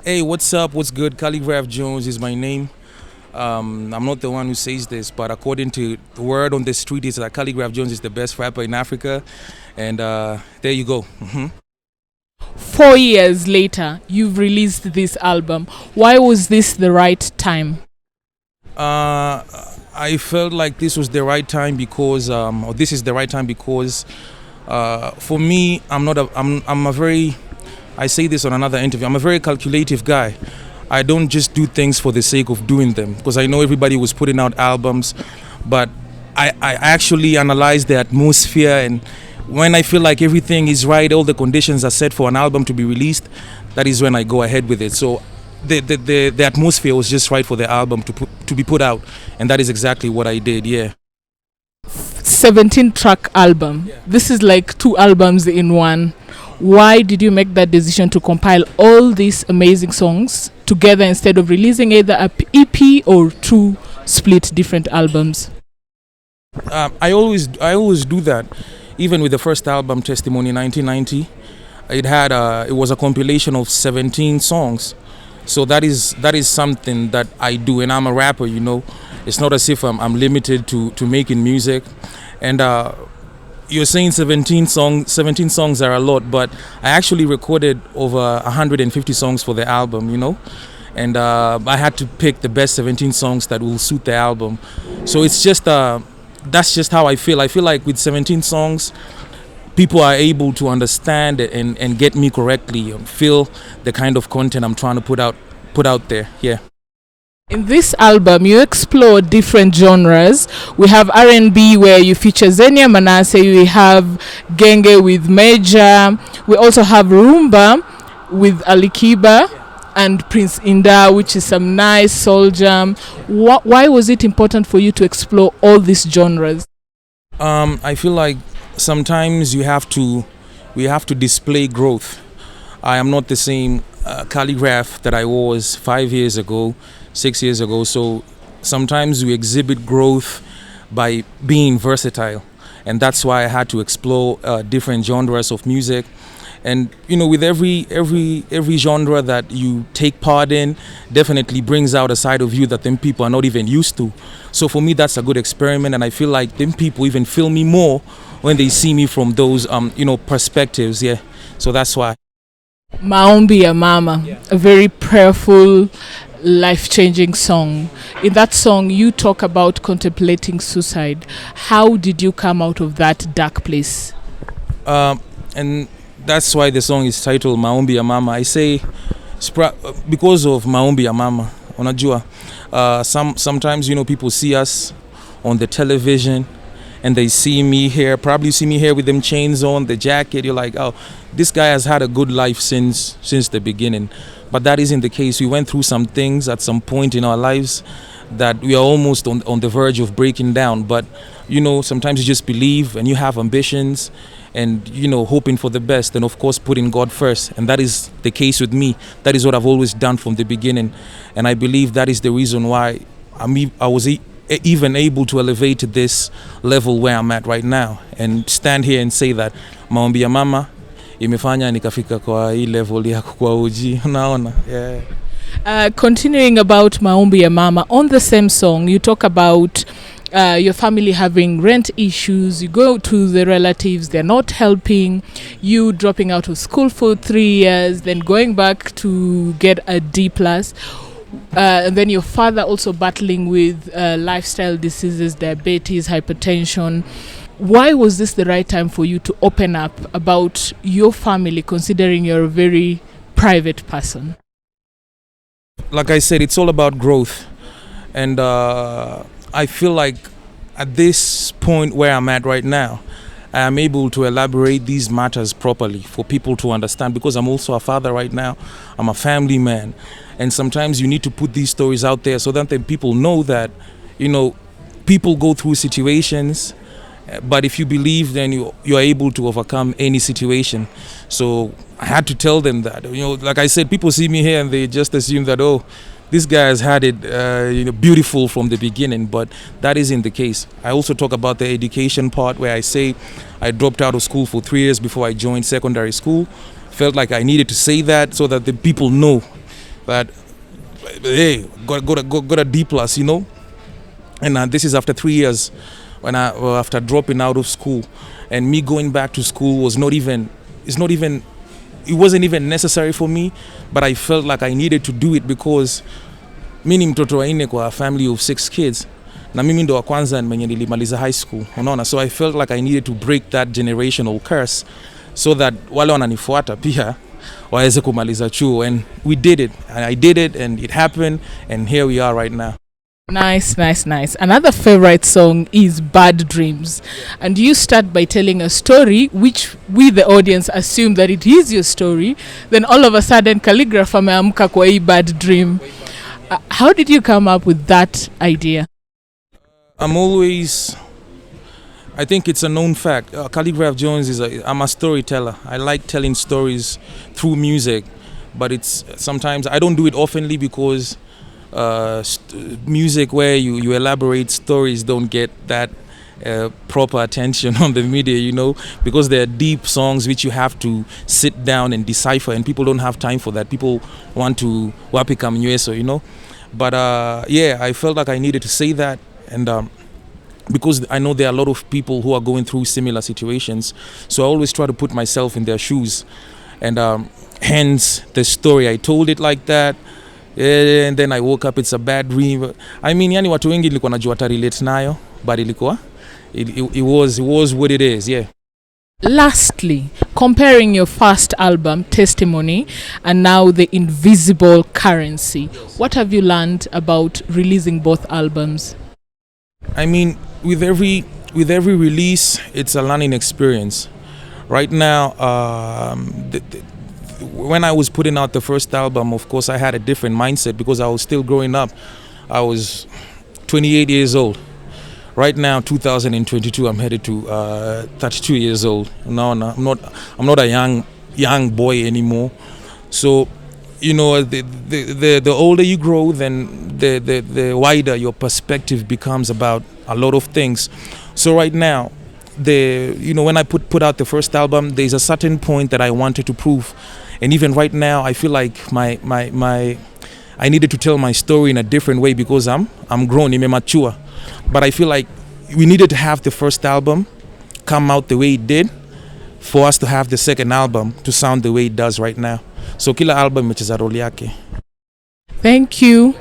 Hey, what's up? What's good? Khaligraph Jones is my name. I'm not the one who says this, but according to the word on the street, is that Khaligraph Jones is the best rapper in Africa, and there you go. 4 years later, you've released this album. Why was this the right time? Uh, I felt like this was the right time because, or this is the right time because, for me, I'm a very, I say this on another interview. I'm a very calculative guy. I don't just do things for the sake of doing them because I know everybody was putting out albums, but I actually analyze the atmosphere, and when I feel like everything is right, all the conditions are set for an album to be released, that is when I go ahead with it. So the atmosphere was just right for the album to be put out, and that is exactly what I did. Yeah. 17 track album. Yeah. This is like two albums in one. Why did you make that decision to compile all these amazing songs together instead of releasing either a EP or two split different albums? I always do that. Even with the first album, Testimony, 1990, it was a compilation of 17 songs. So that is something that I do, and I'm a rapper. It's not as if I'm limited to making music. And you're saying 17 songs are a lot, but I actually recorded over 150 songs for the album. And I had to pick the best 17 songs that will suit the album. So it's just that's just how I feel. I feel like with 17 songs, people are able to understand and get me correctly and feel the kind of content I'm trying to put out there. Yeah. In this album, you explore different genres. We have R&B where you feature Zenia Manasseh. We have Genge with Major. We also have Rumba with Ali Kiba and Prince Inda, which is some nice soul jam. Why was it important for you to explore all these genres? I feel like sometimes we have to display growth. I am not the same calligraph that I was 5 years ago, 6 years ago. So sometimes we exhibit growth by being versatile, and that's why I had to explore different genres of music. And with every genre that you take part in, definitely brings out a side of you that them people are not even used to. So for me, that's a good experiment, and I feel like them people even feel me more when they see me from those perspectives. Yeah. So that's why. Maombi ya Mama, a very prayerful, life-changing song. In that song, you talk about contemplating suicide. How did you come out of that dark place? And that's why the song is titled Maombi ya Mama. I say because of Maombi ya Mama. Unajua, sometimes people see us on the television, and they see me here, probably see me here with them chains on, the jacket. You're like, oh, this guy has had a good life since the beginning. But that isn't the case. We went through some things at some point in our lives that we are almost on the verge of breaking down. But, sometimes you just believe and you have ambitions and, hoping for the best, and of course putting God first. And that is the case with me. That is what I've always done from the beginning. And I believe that is the reason why I was even able to elevate to this level where I'm at right now and stand here and say that Maombi ya Mama imefanya nikafika kwa hii level ya kwa uji. Unaona? Yeah. Continuing about Maombi ya Mama, on the same song, you talk about your family having rent issues. You go to the relatives, they're not helping. You dropping out of school for 3 years, then going back to get a D+. And then your father also battling with lifestyle diseases, diabetes, hypertension. Why was this the right time for you to open up about your family, considering you're a very private person? Like I said, it's all about growth. And I feel like at this point where I'm at right now, I am able to elaborate these matters properly for people to understand, because I'm also a father right now. I'm a family man. And sometimes you need to put these stories out there so that the people know that, people go through situations, but if you believe, then you're able to overcome any situation. So I had to tell them that, like I said, people see me here and they just assume that, oh, this guy has had it beautiful from the beginning, but that isn't the case. I also talk about the education part, where I say I dropped out of school for 3 years before I joined secondary school. Felt like I needed to say that so that the people know But hey, got a D plus, you know. And this is after 3 years, after dropping out of school, and me going back to school was not even. It wasn't even necessary for me, but I felt like I needed to do it because mi ni mtoto wa nne kwa family of 6 kids, na mimi ndo wa kwanza mwenye nilimaliza high school, unaona. So I felt like I needed to break that generational curse so that wale wananifuata pia waweze kumaliza chuo, and we did it, and I did it, and it happened, and here we are right now. Nice. Another favorite song is Bad Dreams. And you start by telling a story, which we, the audience, assume that it is your story. Then all of a sudden, Khaligraph ameamka kwa hii bad dream. How did you come up with that idea? I think it's a known fact. Khaligraph Jones I'm a storyteller. I like telling stories through music, but it's sometimes I don't do it oftenly because music where you elaborate stories don't get that proper attention on the media, you know, because they're deep songs which you have to sit down and decipher, and people don't have time for that. People want to wapika mnyweso, you know. But yeah, I felt like I needed to say that, and because I know there are a lot of people who are going through similar situations, so I always try to put myself in their shoes, and hence the story. I told it like that. And then I woke up, it's a bad dream. I mean, yani watu wengi nilikuwa najua relate nayo, but it was what it is, yeah. Lastly, comparing your first album, Testimony, and now The Invisible Currency, what have you learned about releasing both albums? I mean, with every release, it's a learning experience. Right now, when I was putting out the first album, of course, I had a different mindset because I was still growing up. I was 28 years old. Right now, 2022, I'm headed to 32 years old. No, I'm not a young boy anymore. So, you know, the older you grow, then the wider your perspective becomes about a lot of things. So right now, when I put out the first album, there's a certain point that I wanted to prove. And even right now, I feel like I needed to tell my story in a different way because I'm grown, I'm mature. But I feel like we needed to have the first album come out the way it did for us to have the second album to sound the way it does right now. So kila album imecheza role yake. Thank you.